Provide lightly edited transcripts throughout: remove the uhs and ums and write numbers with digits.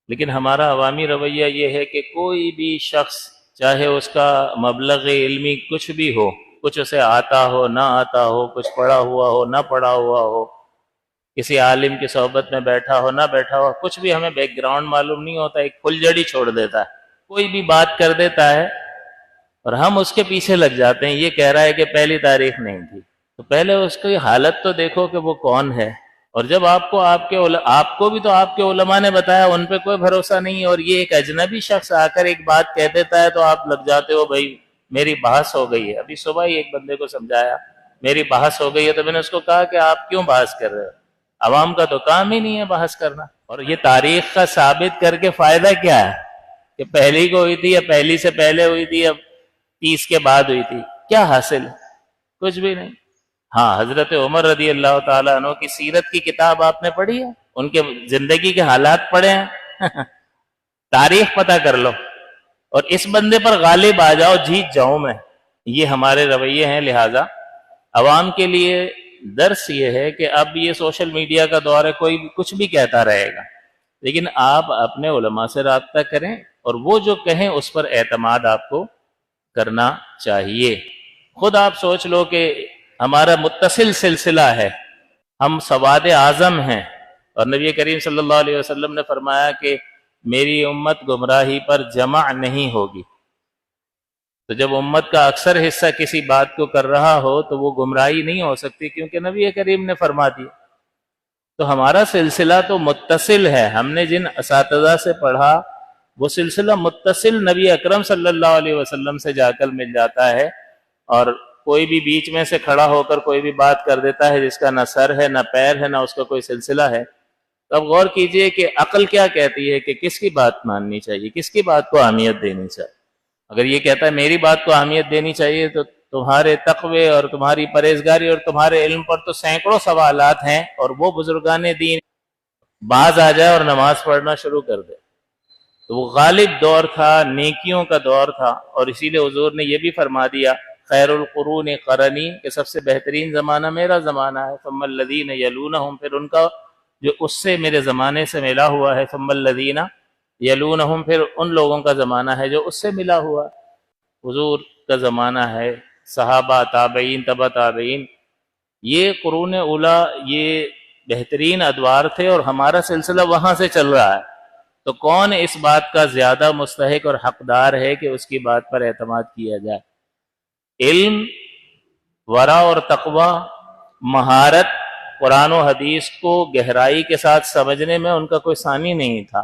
لیکن ہمارا عوامی رویہ یہ ہے کہ کوئی بھی شخص چاہے اس کا مبلغ علمی کچھ بھی ہو، کچھ اسے آتا ہو نہ آتا ہو، کچھ پڑھا ہوا ہو نہ پڑھا ہوا ہو، کسی عالم کی صحبت میں بیٹھا ہو نہ بیٹھا ہو، کچھ بھی ہمیں بیک گراؤنڈ معلوم نہیں ہوتا، ایک پھلجڑی چھوڑ دیتا ہے، کوئی بھی بات کر دیتا ہے اور ہم اس کے پیچھے لگ جاتے ہیں، یہ کہہ رہا ہے کہ پہلی تاریخ نہیں تھی، تو پہلے اس کی حالت تو دیکھو کہ وہ کون ہے۔ اور جب آپ کو بھی تو آپ کے علماء نے بتایا، ان پہ کوئی بھروسہ نہیں ہے، اور یہ ایک اجنبی شخص آ کر ایک بات کہہ دیتا ہے تو آپ لگ جاتے ہو بھائی میری بحث ہو گئی ہے۔ ابھی صبح ہی ایک بندے کو سمجھایا میری بحث ہو گئی ہے، تو میں نے اس کو کہا کہ آپ کیوں بحث کر رہے ہو؟ عوام کا تو کام ہی نہیں ہے بحث کرنا، اور یہ تاریخ کا ثابت کر کے فائدہ کیا ہے کہ پہلی کو ہوئی تھی یا پہلی سے پہلے ہوئی تھی یا 30 کے بعد ہوئی تھی، کیا حاصل ہے؟ کچھ بھی نہیں۔ ہاں، حضرت عمر رضی اللہ تعالیٰ عنہ کی سیرت کی کتاب آپ نے پڑھی ہے؟ ان کے زندگی کے حالات پڑھے ہیں؟ تاریخ پتہ کر لو اور اس بندے پر غالب آ جاؤ، جیت جاؤں میں۔ یہ ہمارے رویے ہیں۔ لہٰذا عوام کے لیے درس یہ ہے کہ اب یہ سوشل میڈیا کا دور ہے، کوئی بھی کچھ بھی کہتا رہے گا، لیکن آپ اپنے علماء سے رابطہ کریں اور وہ جو کہیں اس پر اعتماد آپ کو کرنا چاہیے۔ خود آپ سوچ لو کہ ہمارا متصل سلسلہ ہے، ہم سواد اعظم ہیں، اور نبی کریم صلی اللہ علیہ وسلم نے فرمایا کہ میری امت گمراہی پر جمع نہیں ہوگی۔ تو جب امت کا اکثر حصہ کسی بات کو کر رہا ہو تو وہ گمراہی نہیں ہو سکتی، کیونکہ نبی کریم نے فرما دیا۔ تو ہمارا سلسلہ تو متصل ہے، ہم نے جن اساتذہ سے پڑھا وہ سلسلہ متصل نبی اکرم صلی اللہ علیہ وسلم سے جا کر مل جاتا ہے، اور کوئی بھی بیچ میں سے کھڑا ہو کر کوئی بھی بات کر دیتا ہے جس کا نہ سر ہے نہ پیر ہے نہ اس کا کوئی سلسلہ ہے، تو اب غور کیجئے کہ عقل کیا کہتی ہے کہ کس کی بات ماننی چاہیے، کس کی بات کو اہمیت دینی چاہیے۔ اگر یہ کہتا ہے میری بات کو اہمیت دینی چاہیے تو تمہارے تقوی اور تمہاری پرہیزگاری اور تمہارے علم پر تو سینکڑوں سوالات ہیں، اور وہ بزرگان دین باز آ جائے اور نماز پڑھنا شروع کر دے۔ تو وہ غالب دور تھا، نیکیوں کا دور تھا، اور اسی لیے حضور نے یہ بھی فرما دیا خیر القرون قرنی، کہ سب سے بہترین زمانہ میرا زمانہ ہے، ثم الذین یلونہم، پھر ان کا جو اس سے میرے زمانے سے ملا ہوا ہے، ثم الذین یلونہم، پھر ان لوگوں کا زمانہ ہے جو اس سے ملا ہوا ہے۔ حضور کا زمانہ ہے، صحابہ، تابعین، تبع تابعین، یہ قرون اولیٰ یہ بہترین ادوار تھے، اور ہمارا سلسلہ وہاں سے چل رہا ہے۔ تو کون اس بات کا زیادہ مستحق اور حقدار ہے کہ اس کی بات پر اعتماد کیا جائے؟ علم، ورع اور تقوی، مہارت، قرآن و حدیث کو گہرائی کے ساتھ سمجھنے میں ان کا کوئی ثانی نہیں تھا،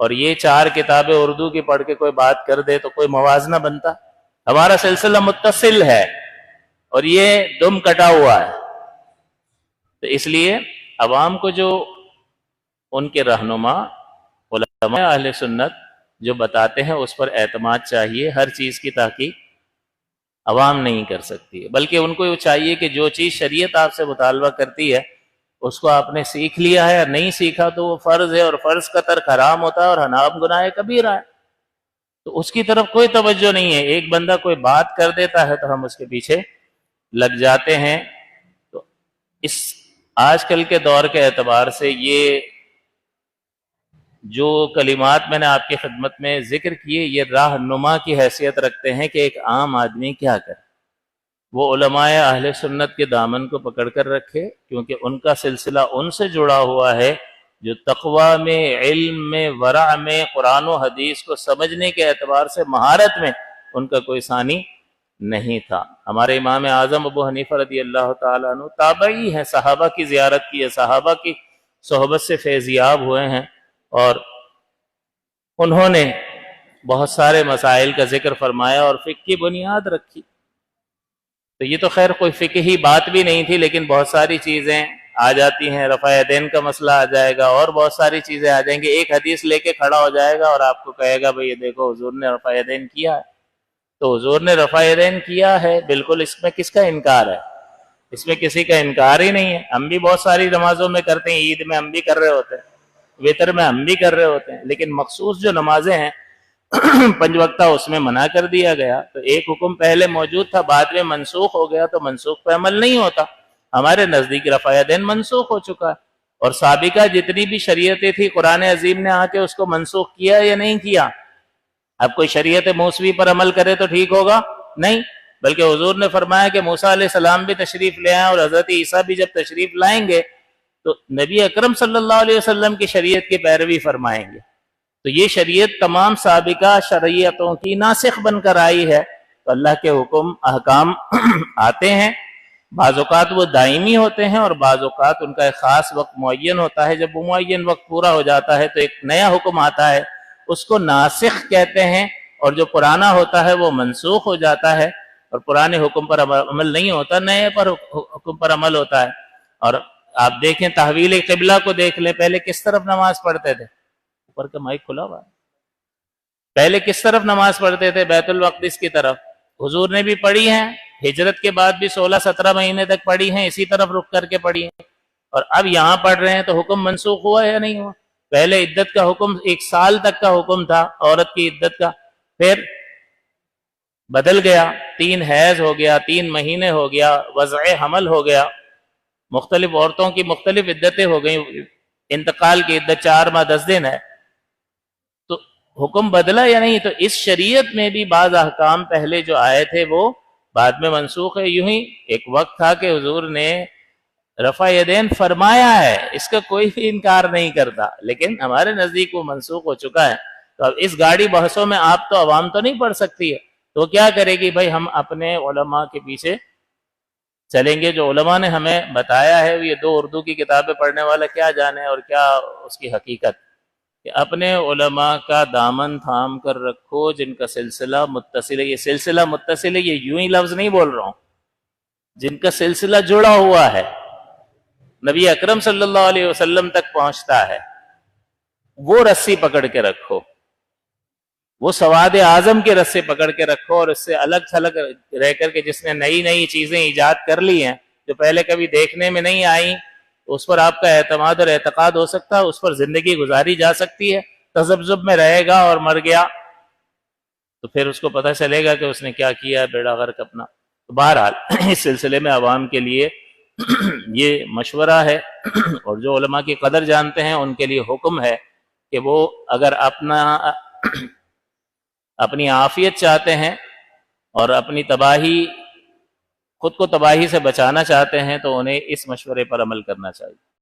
اور یہ 4 کتابیں اردو کی پڑھ کے کوئی بات کر دے تو کوئی موازنہ بنتا؟ ہمارا سلسلہ متصل ہے اور یہ دم کٹا ہوا ہے۔ تو اس لیے عوام کو جو ان کے رہنما علماء اہل سنت جو بتاتے ہیں اس پر اعتماد چاہیے۔ ہر چیز کی تحقیق عوام نہیں کر سکتی ہے، بلکہ ان کو یہ چاہیے کہ جو چیز شریعت آپ سے مطالبہ کرتی ہے اس کو آپ نے سیکھ لیا ہے یا نہیں سیکھا تو وہ فرض ہے، اور فرض کا ترک حرام ہوتا ہے، اور حرام گناہ کبیرہ ہے، تو اس کی طرف کوئی توجہ نہیں ہے۔ ایک بندہ کوئی بات کر دیتا ہے تو ہم اس کے پیچھے لگ جاتے ہیں۔ تو اس آج کل کے دور کے اعتبار سے یہ جو کلمات میں نے آپ کی خدمت میں ذکر کیے، یہ راہنما کی حیثیت رکھتے ہیں کہ ایک عام آدمی کیا کرے۔ وہ علماء اہل سنت کے دامن کو پکڑ کر رکھے، کیونکہ ان کا سلسلہ ان سے جڑا ہوا ہے جو تقوی میں، علم میں، ورع میں، قرآن و حدیث کو سمجھنے کے اعتبار سے مہارت میں ان کا کوئی ثانی نہیں تھا۔ ہمارے امام اعظم ابو حنیفہ رضی اللہ تعالیٰ عنہ تابعی ہیں، صحابہ کی زیارت کی ہے، صحابہ کی صحبت سے فیضیاب ہوئے ہیں، اور انہوں نے بہت سارے مسائل کا ذکر فرمایا اور فقہ کی بنیاد رکھی۔ تو یہ تو خیر کوئی فقہی بات بھی نہیں تھی، لیکن بہت ساری چیزیں آ جاتی ہیں، رفع یدین کا مسئلہ آ جائے گا اور بہت ساری چیزیں آ جائیں گی۔ ایک حدیث لے کے کھڑا ہو جائے گا اور آپ کو کہے گا بھئی یہ دیکھو حضور نے رفع یدین کیا ہے، تو حضور نے رفع یدین کیا ہے، بالکل، اس میں کس کا انکار ہے؟ اس میں کسی کا انکار ہی نہیں ہے۔ ہم بھی بہت ساری نمازوں میں کرتے ہیں، عید میں ہم بھی کر رہے ہوتے ہیں، وطر میں ہم بھی کر رہے ہوتے ہیں، لیکن مخصوص جو نمازیں ہیں 5 وقتہ اس میں منع کر دیا گیا۔ تو ایک حکم پہلے موجود تھا، بعد میں منسوخ ہو گیا، تو منسوخ پہ عمل نہیں ہوتا۔ ہمارے نزدیک رفع یدین منسوخ ہو چکا ہے، اور سابقہ جتنی بھی شریعتیں تھی قرآن عظیم نے آ کے اس کو منسوخ کیا یا نہیں کیا؟ اب کوئی شریعت موسوی پر عمل کرے تو ٹھیک ہوگا؟ نہیں، بلکہ حضور نے فرمایا کہ موسیٰ علیہ السلام بھی تشریف لے آئیں اور حضرت عیسیٰ بھی جب تشریف لائیں گے تو نبی اکرم صلی اللہ علیہ وسلم کی شریعت کی پیروی فرمائیں گے۔ تو یہ شریعت تمام سابقہ شریعتوں کی ناسخ بن کر آئی ہے۔ تو اللہ کے حکم احکام آتے ہیں، بعض اوقات وہ دائمی ہوتے ہیں اور بعض اوقات ان کا ایک خاص وقت معین ہوتا ہے۔ جب وہ معین وقت پورا ہو جاتا ہے تو ایک نیا حکم آتا ہے، اس کو ناسخ کہتے ہیں، اور جو پرانا ہوتا ہے وہ منسوخ ہو جاتا ہے، اور پرانے حکم پر عمل نہیں ہوتا، نئے پر حکم پر عمل ہوتا ہے۔ اور آپ دیکھیں تحویل قبلہ کو دیکھ لیں، پہلے کس طرف نماز پڑھتے تھے؟ اوپر کا مائک کھلا ہوا ہے۔ پہلے کس طرف نماز پڑھتے تھے؟ بیت المقدس کی طرف۔ حضور نے بھی پڑھی ہیں، ہجرت کے بعد بھی 16-17 مہینے تک پڑھی ہیں، اسی طرف رخ کر کے پڑھی ہیں، اور اب یہاں پڑھ رہے ہیں تو حکم منسوخ ہوا یا نہیں ہوا؟ پہلے عدت کا حکم 1 سال تک کا حکم تھا عورت کی عدت کا، پھر بدل گیا، 3 حیض ہو گیا، 3 مہینے ہو گیا، وضع حمل ہو گیا، مختلف عورتوں کی مختلف عدتیں ہو گئیں، انتقال کی عدت 4 ماہ 10 دن ہے۔ تو حکم بدلا یا نہیں؟ تو اس شریعت میں بھی بعض احکام پہلے جو آئے تھے وہ بعد میں منسوخ ہے۔ یوں ہی ایک وقت تھا کہ حضور نے رفع یدین فرمایا ہے، اس کا کوئی بھی انکار نہیں کرتا، لیکن ہمارے نزدیک وہ منسوخ ہو چکا ہے۔ تو اب اس گاڑی بحثوں میں آپ تو عوام تو نہیں پڑھ سکتی ہے، تو کیا کرے گی بھائی؟ ہم اپنے علماء کے پیچھے چلیں گے، جو علماء نے ہمیں بتایا ہے۔ یہ 2 اردو کی کتابیں پڑھنے والا کیا جانے اور کیا اس کی حقیقت، کہ اپنے علماء کا دامن تھام کر رکھو جن کا سلسلہ متصل ہے۔ یہ سلسلہ متصل ہے، یہ یوں ہی لفظ نہیں بول رہا ہوں، جن کا سلسلہ جڑا ہوا ہے، نبی اکرم صلی اللہ علیہ وسلم تک پہنچتا ہے، وہ رسی پکڑ کے رکھو، وہ سواد اعظم کے رسے پکڑ کے رکھو، اور اس سے الگ تھلگ رہ کر کے جس نے نئی نئی چیزیں ایجاد کر لی ہیں جو پہلے کبھی دیکھنے میں نہیں آئیں، اس پر آپ کا اعتماد اور اعتقاد ہو سکتا ہے، اس پر زندگی گزاری جا سکتی ہے۔ تذبذب میں رہے گا اور مر گیا تو پھر اس کو پتہ چلے گا کہ اس نے کیا کیا ہے، بیڑا غرق اپنا۔ تو بہرحال اس سلسلے میں عوام کے لیے یہ مشورہ ہے، اور جو علماء کی قدر جانتے ہیں ان کے لیے حکم ہے کہ وہ اگر اپنی عافیت چاہتے ہیں اور اپنی تباہی، خود کو تباہی سے بچانا چاہتے ہیں، تو انہیں اس مشورے پر عمل کرنا چاہیے۔